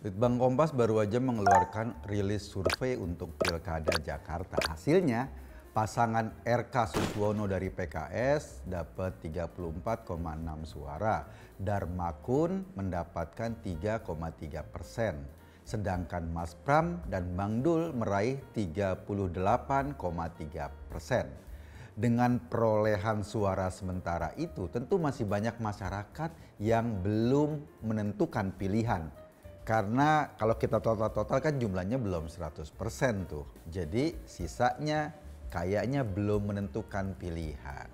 Litbang Kompas baru aja mengeluarkan rilis survei untuk Pilkada Jakarta. Hasilnya, pasangan RK Suswono dari PKS dapat 34,6 suara. Darmakun mendapatkan 3,3%. Sedangkan Mas Pram dan Bang Dul meraih 38,3%. Dengan perolehan suara sementara itu, tentu masih banyak masyarakat yang belum menentukan pilihan. Karena kalau kita total kan jumlahnya belum 100% tuh. Jadi sisanya kayaknya belum menentukan pilihan.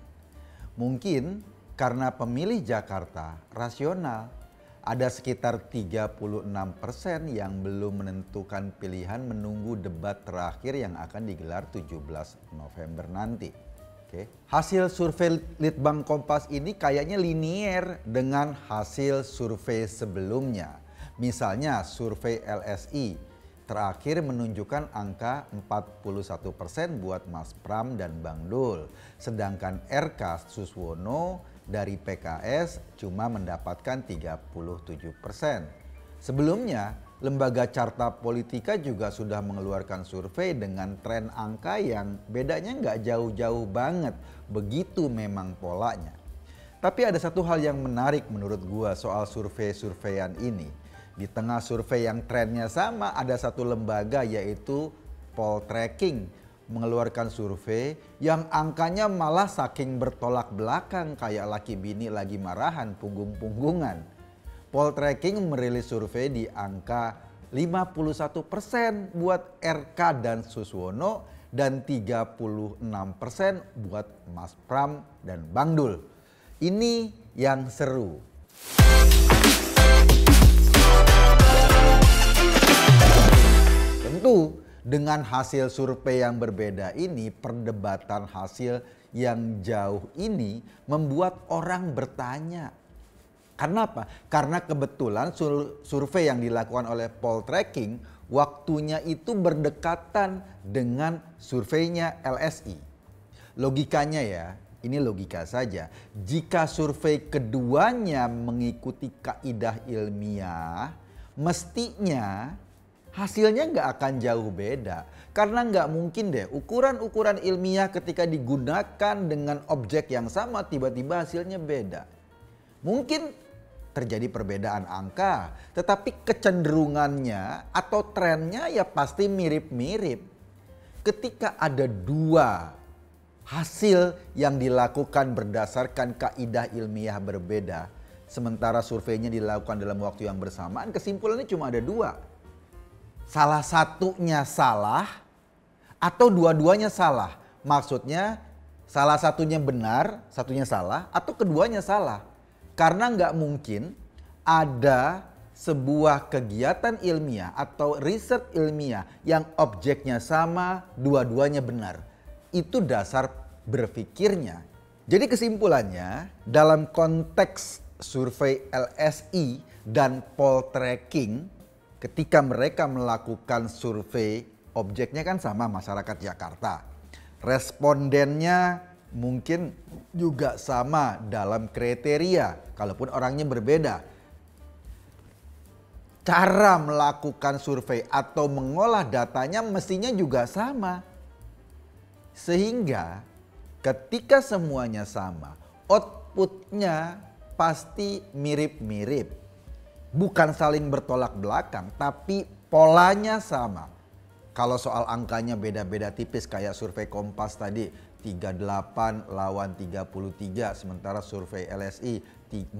Mungkin karena pemilih Jakarta rasional, ada sekitar 36% yang belum menentukan pilihan menunggu debat terakhir yang akan digelar 17 November nanti. Oke. Hasil survei Litbang Kompas ini kayaknya linier dengan hasil survei sebelumnya. Misalnya survei LSI terakhir menunjukkan angka 41% buat Mas Pram dan Bang Dul. Sedangkan RK Suswono dari PKS cuma mendapatkan 37%. Sebelumnya, Lembaga Carta Politika juga sudah mengeluarkan survei dengan tren angka yang bedanya nggak jauh-jauh banget. Begitu memang polanya. Tapi ada satu hal yang menarik menurut gua soal survei-surveian ini. Di tengah survei yang trennya sama, ada satu lembaga yaitu Poltreking mengeluarkan survei yang angkanya malah saking bertolak belakang kayak laki bini lagi marahan punggung-punggungan. Poltreking merilis survei di angka 51% buat RK dan Suswono dan 36% buat Mas Pram dan Bang Dul. Ini yang seru. Tentu dengan hasil survei yang berbeda ini, perdebatan hasil yang jauh ini membuat orang bertanya. Karena apa? Karena kebetulan survei yang dilakukan oleh Poltreking waktunya itu berdekatan dengan surveinya LSI. Logikanya ya, ini logika saja. Jika survei keduanya mengikuti kaidah ilmiah, mestinya hasilnya nggak akan jauh beda. Karena nggak mungkin deh ukuran-ukuran ilmiah ketika digunakan dengan objek yang sama tiba-tiba hasilnya beda. Mungkin terjadi perbedaan angka, tetapi kecenderungannya atau trennya ya pasti mirip-mirip. Ketika ada dua hasil yang dilakukan berdasarkan kaidah ilmiah berbeda, sementara surveinya dilakukan dalam waktu yang bersamaan, kesimpulannya cuma ada dua. Salah satunya salah atau dua-duanya salah. Maksudnya salah satunya benar, satunya salah atau keduanya salah. Karena nggak mungkin ada sebuah kegiatan ilmiah atau riset ilmiah yang objeknya sama, dua-duanya benar. Itu dasar berpikirnya. Jadi kesimpulannya dalam konteks survei LSI dan Poltreking, ketika mereka melakukan survei, objeknya kan sama masyarakat Jakarta. Respondennya mungkin juga sama dalam kriteria, kalaupun orangnya berbeda. Cara melakukan survei atau mengolah datanya mestinya juga sama. Sehingga ketika semuanya sama, outputnya pasti mirip-mirip. Bukan saling bertolak belakang, tapi polanya sama. Kalau soal angkanya beda-beda tipis kayak survei Kompas tadi 38 lawan 33, sementara survei LSI 41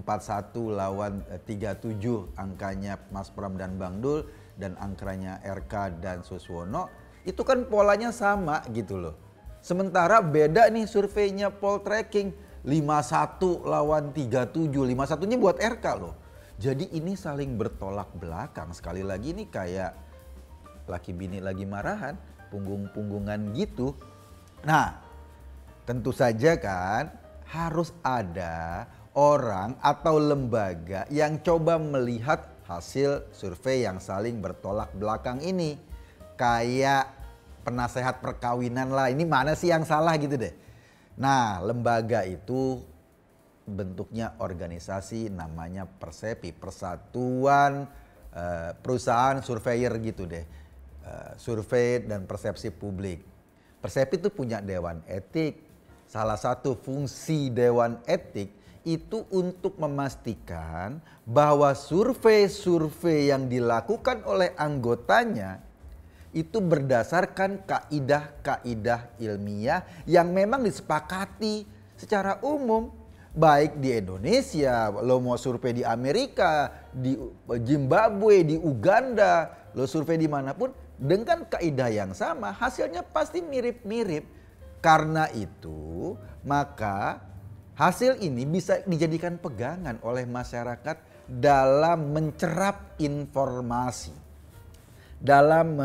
lawan 37 angkanya Mas Pram dan Bang Dul dan angkanya RK dan Suswono, itu kan polanya sama gitu loh. Sementara beda nih surveinya Poltreking 51 lawan 37, 51-nya buat RK loh. Jadi ini saling bertolak belakang. Sekali lagi ini kayak laki bini lagi marahan, punggung-punggungan gitu. Nah, tentu saja kan harus ada orang atau lembaga yang coba melihat hasil survei yang saling bertolak belakang ini. Kayak penasehat perkawinan lah, ini mana sih yang salah gitu deh. Nah, lembaga itu bentuknya organisasi namanya Persepi, Persatuan perusahaan surveyor gitu deh. Survei dan persepsi publik. Persepsi itu punya dewan etik. Salah satu fungsi dewan etik itu untuk memastikan bahwa survei-survei yang dilakukan oleh anggotanya itu berdasarkan kaidah-kaidah ilmiah yang memang disepakati secara umum. Baik di Indonesia, lo mau survei di Amerika, di Zimbabwe, di Uganda, lo survei dimanapun dengan kaidah yang sama, hasilnya pasti mirip-mirip. Karena itu, maka hasil ini bisa dijadikan pegangan oleh masyarakat dalam mencerap informasi, dalam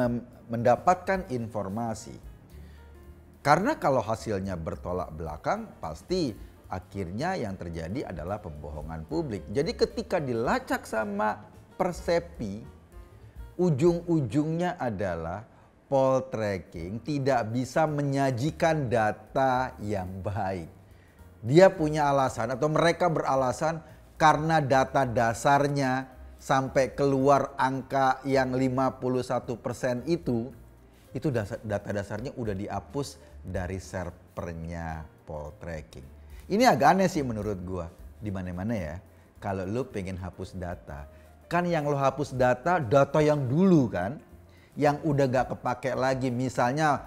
mendapatkan informasi. Karena kalau hasilnya bertolak belakang, pasti akhirnya yang terjadi adalah pembohongan publik. Jadi ketika dilacak sama Persepi, ujung-ujungnya adalah poltreking tidak bisa menyajikan data yang baik. Dia punya alasan atau mereka beralasan karena data dasarnya sampai keluar angka yang 51% itu data dasarnya udah dihapus dari servernya poltreking. Ini agak aneh sih menurut gua. Di mana-mana ya, kalau lu pengen hapus data, kan yang lo hapus data yang dulu kan, yang udah gak kepake lagi. Misalnya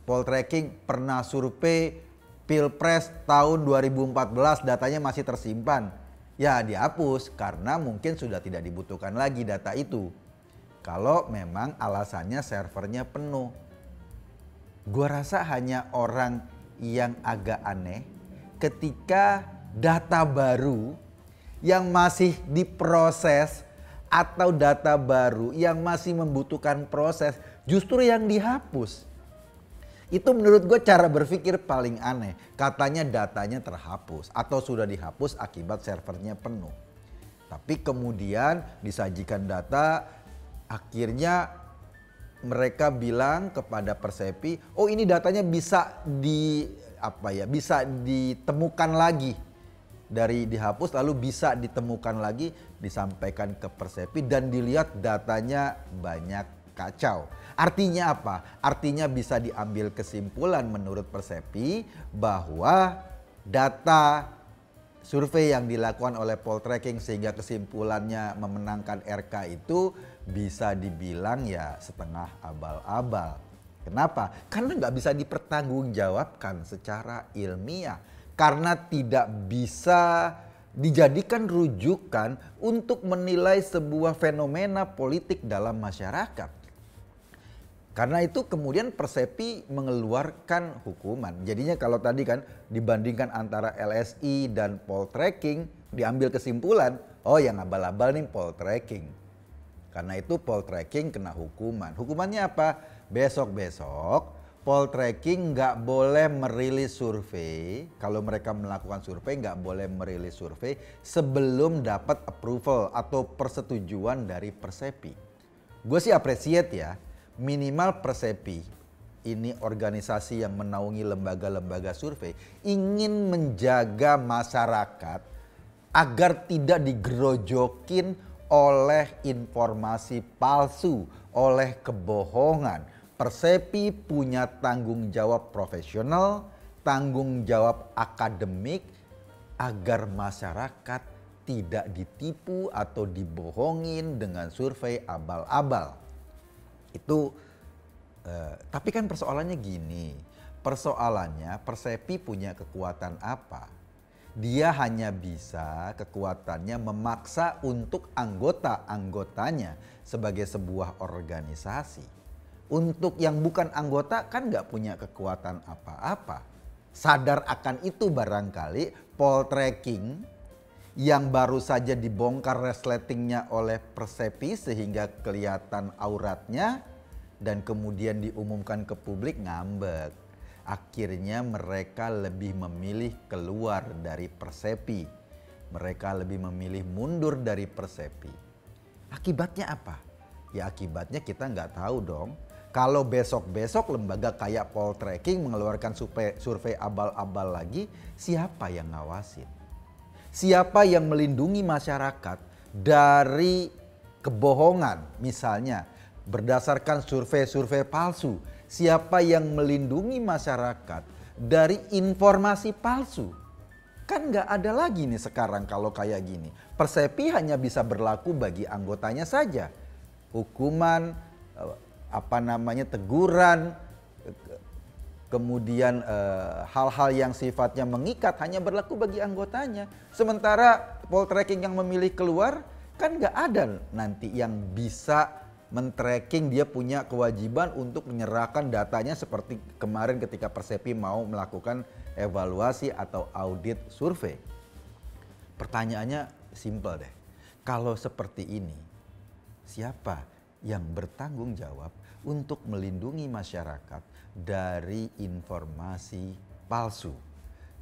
poltreking pernah survei Pilpres tahun 2014, datanya masih tersimpan. Ya dihapus karena mungkin sudah tidak dibutuhkan lagi data itu. Kalau memang alasannya servernya penuh. Gua rasa hanya orang yang agak aneh ketika data baru yang masih diproses atau data baru yang masih membutuhkan proses justru yang dihapus. Itu menurut gue cara berpikir paling aneh. Katanya datanya terhapus atau sudah dihapus akibat servernya penuh. Tapi kemudian disajikan data, akhirnya mereka bilang kepada Persepi, oh ini datanya bisa bisa ditemukan lagi. Dari dihapus lalu bisa ditemukan lagi, disampaikan ke Persepi dan dilihat datanya banyak kacau. Artinya apa? Artinya bisa diambil kesimpulan menurut Persepi bahwa data survei yang dilakukan oleh poltreking sehingga kesimpulannya memenangkan RK itu bisa dibilang ya setengah abal-abal. Kenapa? Karena nggak bisa dipertanggungjawabkan secara ilmiah. Karena tidak bisa dijadikan rujukan untuk menilai sebuah fenomena politik dalam masyarakat. Karena itu kemudian Persepi mengeluarkan hukuman. Jadinya kalau tadi kan dibandingkan antara LSI dan poltreking, diambil kesimpulan, oh yang abal-abal nih poltreking. Karena itu poltreking kena hukuman. Hukumannya apa? Besok-besok poltreking nggak boleh merilis survei. Kalau mereka melakukan survei nggak boleh merilis survei sebelum dapat approval atau persetujuan dari Persepi. Gue sih appreciate ya, minimal Persepi, ini organisasi yang menaungi lembaga-lembaga survei, ingin menjaga masyarakat agar tidak digerojokin oleh informasi palsu, oleh kebohongan. Persepi punya tanggung jawab profesional, tanggung jawab akademik agar masyarakat tidak ditipu atau dibohongin dengan survei abal-abal. Itu tapi kan persoalannya gini. Persoalannya Persepi punya kekuatan apa? Dia hanya bisa kekuatannya memaksa untuk anggota-anggotanya sebagai sebuah organisasi. Untuk yang bukan anggota kan nggak punya kekuatan apa-apa. Sadar akan itu barangkali poltreking yang baru saja dibongkar resletingnya oleh Persepi sehingga kelihatan auratnya dan kemudian diumumkan ke publik ngambek. Akhirnya mereka lebih memilih keluar dari Persepi. Mereka lebih memilih mundur dari Persepi. Akibatnya apa? Ya akibatnya kita nggak tahu dong. Kalau besok-besok lembaga kayak poltreking mengeluarkan survei abal-abal lagi, siapa yang ngawasin? Siapa yang melindungi masyarakat dari kebohongan, misalnya berdasarkan survei-survei palsu, siapa yang melindungi masyarakat dari informasi palsu? Kan nggak ada lagi nih sekarang kalau kayak gini. Persepi hanya bisa berlaku bagi anggotanya saja. Hukuman, teguran, kemudian hal-hal yang sifatnya mengikat hanya berlaku bagi anggotanya. Sementara poltreking yang memilih keluar kan nggak ada nanti yang bisa men-tracking, dia punya kewajiban untuk menyerahkan datanya seperti kemarin ketika Persepi mau melakukan evaluasi atau audit survei. Pertanyaannya simpel deh. Kalau seperti ini, siapa yang bertanggung jawab untuk melindungi masyarakat dari informasi palsu?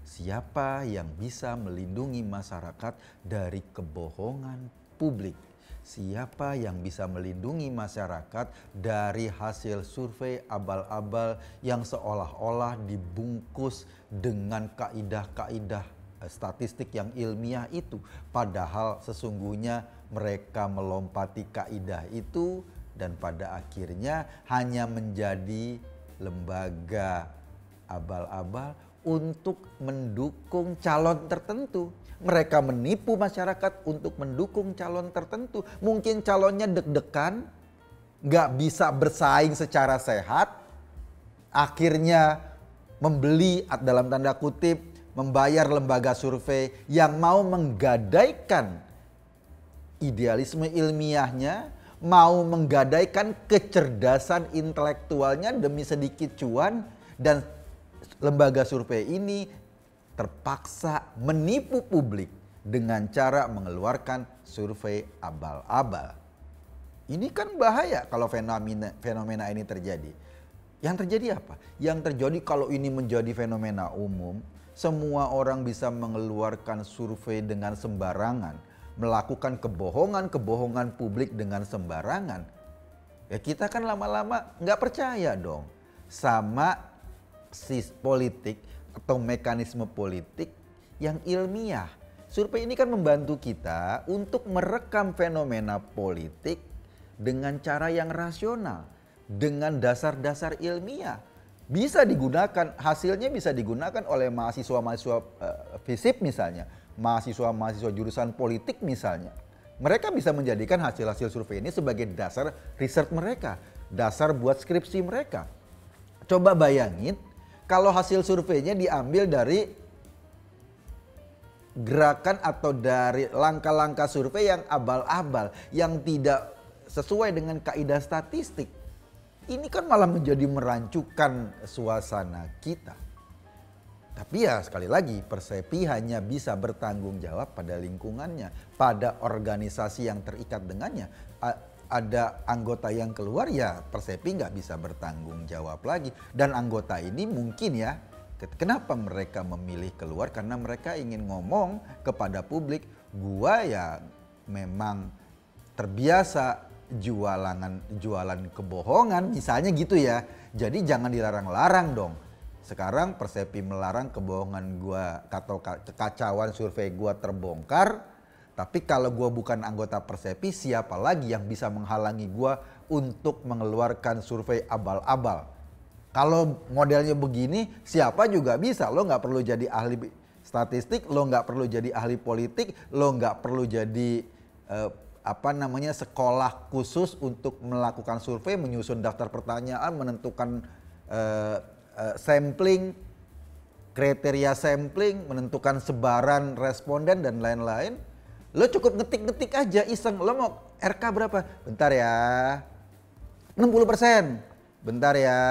Siapa yang bisa melindungi masyarakat dari kebohongan publik? Siapa yang bisa melindungi masyarakat dari hasil survei abal-abal yang seolah-olah dibungkus dengan kaidah-kaidah statistik yang ilmiah itu, padahal sesungguhnya mereka melompati kaidah itu dan pada akhirnya hanya menjadi lembaga abal-abal untuk mendukung calon tertentu. Mereka menipu masyarakat untuk mendukung calon tertentu. Mungkin calonnya deg-degan, nggak bisa bersaing secara sehat, akhirnya membeli dalam tanda kutip, membayar lembaga survei yang mau menggadaikan idealisme ilmiahnya, mau menggadaikan kecerdasan intelektualnya demi sedikit cuan, dan lembaga survei ini terpaksa menipu publik dengan cara mengeluarkan survei abal-abal. Ini kan bahaya kalau fenomena ini terjadi. Yang terjadi apa? Yang terjadi kalau ini menjadi fenomena umum, semua orang bisa mengeluarkan survei dengan sembarangan, melakukan kebohongan publik dengan sembarangan. Ya kita kan lama-lama nggak percaya dong sama politik atau mekanisme politik yang ilmiah. Survei ini kan membantu kita untuk merekam fenomena politik dengan cara yang rasional, dengan dasar-dasar ilmiah. Bisa digunakan, hasilnya bisa digunakan oleh mahasiswa-mahasiswa FISIP misalnya, mahasiswa-mahasiswa jurusan politik misalnya. Mereka bisa menjadikan hasil-hasil survei ini sebagai dasar riset mereka, dasar buat skripsi mereka. Coba bayangin kalau hasil surveinya diambil dari gerakan atau dari langkah-langkah survei yang abal-abal, yang tidak sesuai dengan kaidah statistik. Ini kan malah menjadi merancukan suasana kita. Tapi ya sekali lagi, Persepi hanya bisa bertanggung jawab pada lingkungannya, pada organisasi yang terikat dengannya. Ada anggota yang keluar, ya Persepi nggak bisa bertanggung jawab lagi. Dan anggota ini mungkin ya, kenapa mereka memilih keluar? Karena mereka ingin ngomong kepada publik, gua ya memang terbiasa jualan kebohongan misalnya gitu ya. Jadi jangan dilarang-larang dong. Sekarang Persepi melarang kebohongan gua atau kekacauan survei gua terbongkar. Tapi kalau gue bukan anggota Persepi, siapa lagi yang bisa menghalangi gue untuk mengeluarkan survei abal-abal? Kalau modelnya begini, siapa juga bisa. Lo nggak perlu jadi ahli statistik, lo nggak perlu jadi ahli politik, lo nggak perlu jadi sekolah khusus untuk melakukan survei, menyusun daftar pertanyaan, menentukan sampling, kriteria sampling, menentukan sebaran responden dan lain-lain. Lo cukup ngetik-ngetik aja iseng, lo mau RK berapa? Bentar ya, 60%, bentar ya,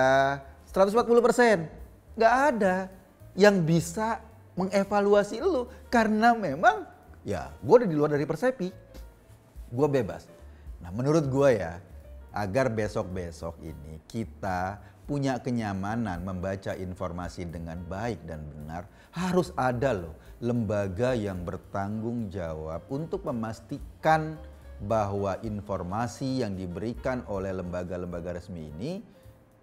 140%. Gak ada yang bisa mengevaluasi lo karena memang ya gue udah di luar dari Persepi, gue bebas. Nah menurut gue ya, agar besok-besok ini kita punya kenyamanan membaca informasi dengan baik dan benar, harus ada loh lembaga yang bertanggung jawab untuk memastikan bahwa informasi yang diberikan oleh lembaga-lembaga resmi ini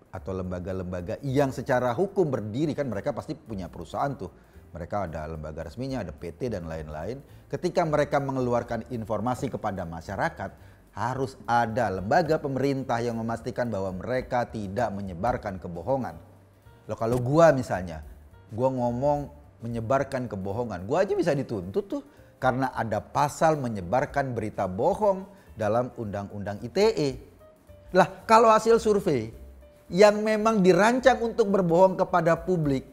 atau lembaga-lembaga yang secara hukum berdiri, kan mereka pasti punya perusahaan tuh, mereka ada lembaga resminya, ada PT dan lain-lain. Ketika mereka mengeluarkan informasi kepada masyarakat, Harus ada lembaga pemerintah yang memastikan bahwa mereka tidak menyebarkan kebohongan. Loh kalau gua misalnya, gua ngomong menyebarkan kebohongan, gua aja bisa dituntut tuh karena ada pasal menyebarkan berita bohong dalam Undang-Undang ITE. Lah kalau hasil survei yang memang dirancang untuk berbohong kepada publik,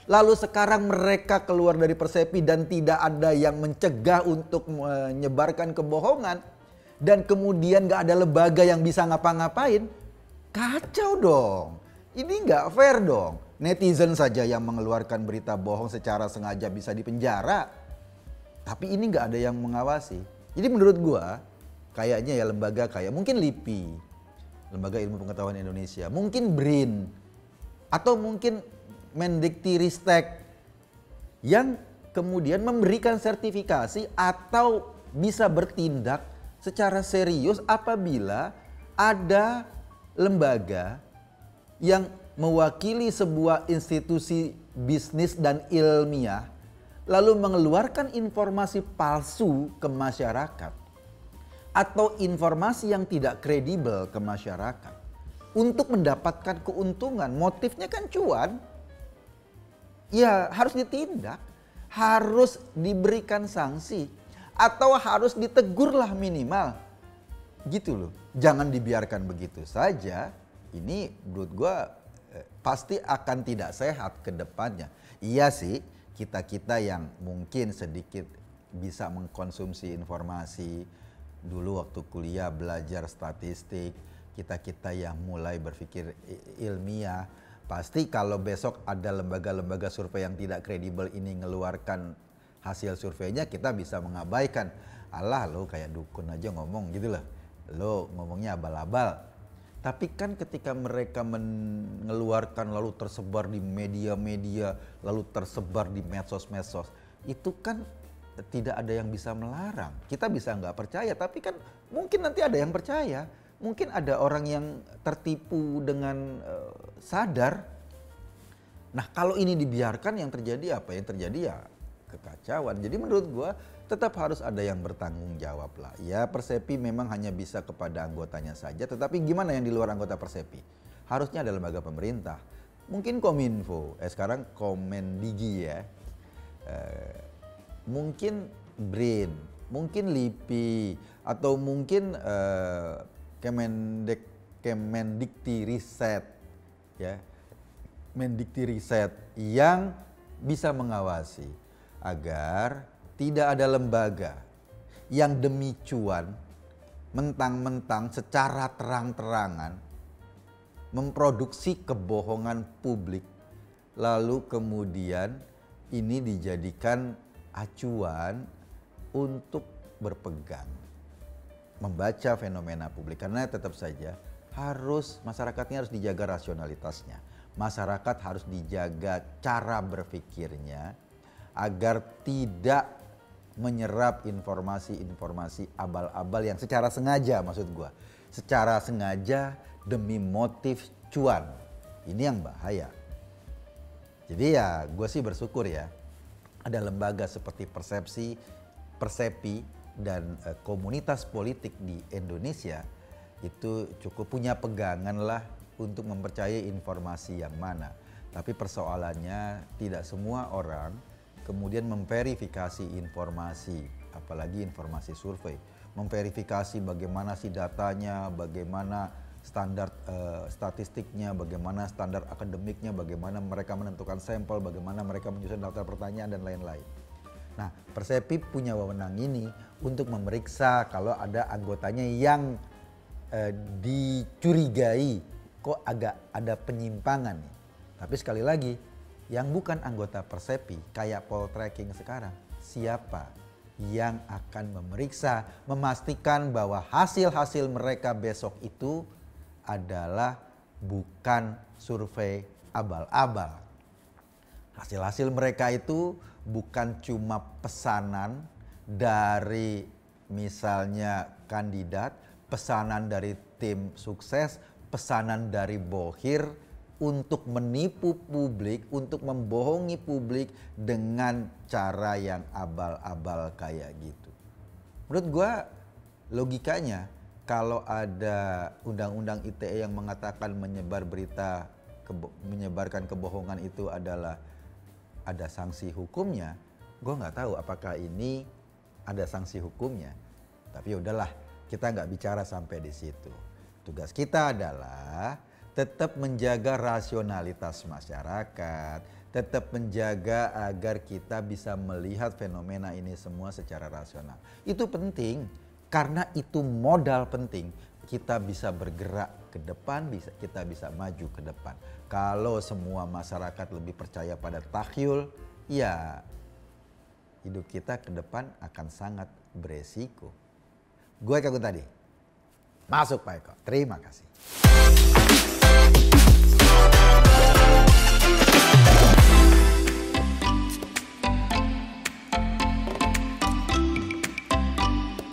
lalu sekarang mereka keluar dari Persepi dan tidak ada yang mencegah untuk menyebarkan kebohongan, dan kemudian gak ada lembaga yang bisa ngapa-ngapain, kacau dong. Ini gak fair dong. Netizen saja yang mengeluarkan berita bohong secara sengaja bisa dipenjara, tapi ini gak ada yang mengawasi. Jadi menurut gua kayaknya ya lembaga kayak mungkin LIPI, Lembaga Ilmu Pengetahuan Indonesia, mungkin BRIN, atau mungkin Mendiktiristek yang kemudian memberikan sertifikasi atau bisa bertindak secara serius apabila ada lembaga yang mewakili sebuah institusi bisnis dan ilmiah lalu mengeluarkan informasi palsu ke masyarakat atau informasi yang tidak kredibel ke masyarakat untuk mendapatkan keuntungan. Motifnya kan cuan. Ya harus ditindak, harus diberikan sanksi atau harus ditegurlah minimal. Gitu loh. Jangan dibiarkan begitu saja. Ini menurut gua pasti akan tidak sehat ke depannya. Iya sih, kita-kita yang mungkin sedikit bisa mengkonsumsi informasi, dulu waktu kuliah belajar statistik, kita-kita yang mulai berpikir ilmiah, pasti kalau besok ada lembaga-lembaga survei yang tidak kredibel ini ngeluarkan hasil surveinya, kita bisa mengabaikan. Alah lo kayak dukun aja ngomong gitu loh, lo ngomongnya abal-abal. Tapi kan ketika mereka mengeluarkan lalu tersebar di media-media, lalu tersebar di medsos-medsos, itu kan tidak ada yang bisa melarang. Kita bisa nggak percaya, tapi kan mungkin nanti ada yang percaya. Mungkin ada orang yang tertipu dengan sadar. Nah kalau ini dibiarkan yang terjadi apa? Yang terjadi ya kekacauan. Jadi menurut gua tetap harus ada yang bertanggung jawab lah. Ya Persepi memang hanya bisa kepada anggotanya saja, tetapi gimana yang di luar anggota Persepi? Harusnya ada lembaga pemerintah. Mungkin Kominfo, sekarang Komendigi ya. Mungkin BRIN, mungkin LIPI, atau mungkin Kemendiktiristek ya, Mendiktiristek yang bisa mengawasi agar tidak ada lembaga yang demi cuan mentang-mentang secara terang-terangan memproduksi kebohongan publik, lalu kemudian ini dijadikan acuan untuk berpegang, membaca fenomena publik. Karena tetap saja masyarakatnya harus dijaga rasionalitasnya. Masyarakat harus dijaga cara berpikirnya agar tidak menyerap informasi-informasi abal-abal yang secara sengaja, maksud gua, secara sengaja demi motif cuan. Ini yang bahaya. Jadi ya gue sih bersyukur ya ada lembaga seperti Persepi dan komunitas politik di Indonesia itu cukup punya pegangan lah untuk mempercayai informasi yang mana. Tapi persoalannya tidak semua orang kemudian memverifikasi informasi, apalagi informasi survei. Memverifikasi bagaimana sih datanya, bagaimana standar statistiknya, bagaimana standar akademiknya, bagaimana mereka menentukan sampel, bagaimana mereka menyusun daftar pertanyaan dan lain-lain. Nah, Persepi punya wewenang ini untuk memeriksa kalau ada anggotanya yang dicurigai kok agak ada penyimpangan nih. Tapi sekali lagi, yang bukan anggota Persepi kayak poltreking sekarang, siapa yang akan memeriksa, memastikan bahwa hasil-hasil mereka besok itu adalah bukan survei abal-abal. Hasil-hasil mereka itu bukan cuma pesanan dari misalnya kandidat, pesanan dari tim sukses, pesanan dari bohir untuk menipu publik, untuk membohongi publik dengan cara yang abal-abal kayak gitu. Menurut gua logikanya kalau ada undang-undang ITE yang mengatakan menyebarkan kebohongan itu adalah ada sanksi hukumnya, gue nggak tahu apakah ini ada sanksi hukumnya. Tapi udahlah, kita nggak bicara sampai di situ. Tugas kita adalah tetap menjaga rasionalitas masyarakat, tetap menjaga agar kita bisa melihat fenomena ini semua secara rasional. Itu penting, karena itu modal penting. Kita bisa bergerak ke depan, kita bisa maju ke depan. Kalau semua masyarakat lebih percaya pada takhyul, ya hidup kita ke depan akan sangat beresiko. Gue Eka Kuntadi. Masuk Pak Eko. Terima kasih.